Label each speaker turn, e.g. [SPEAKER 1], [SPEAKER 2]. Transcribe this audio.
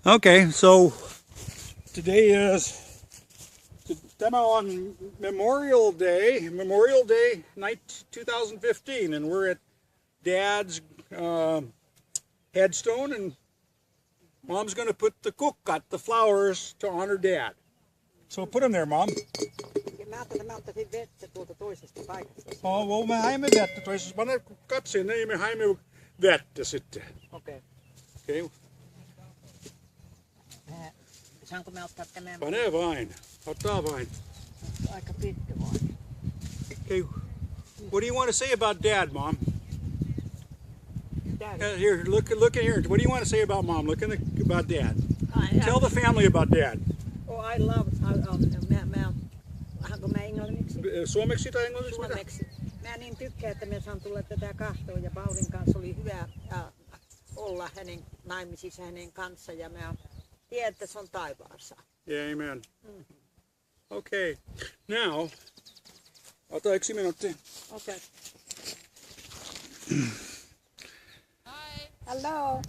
[SPEAKER 1] Okay, so today is Tema on Memorial Day, 2015, and we're at Dad's headstone, and Mom's going to put the kukkat, the flowers, to honor Dad. So put them there, Mom. Oh, well, me haimme vettä toisessa. Pane kukkat sinne ja me haimme vettä sitten.
[SPEAKER 2] Okei.
[SPEAKER 1] Okay.
[SPEAKER 2] Saanko me ottaa tämän?
[SPEAKER 1] Pane vain. Ottaa vain.
[SPEAKER 2] Aika pitkä vaan.
[SPEAKER 1] Okay. What do you want to say about Dad, Mom?
[SPEAKER 2] Daddy.
[SPEAKER 1] Here, look in here. What do you want to say about Mom? Look about Dad. Tell the family about Dad.
[SPEAKER 2] Oh, I love. Onko mä englanniksi?
[SPEAKER 1] Suomeksi tai englanniksi?
[SPEAKER 2] Suomeksi. Mä niin tykkään, että me saan tulla tätä kahtoa ja Paulin kanssa oli hyvä olla hänen naimisissa hänen kanssa ja mä tiedän, että se on taivaassa.
[SPEAKER 1] Yeah, amen. Okay. Now, ota yksi minuutti.
[SPEAKER 2] Okay. Hi. Hello.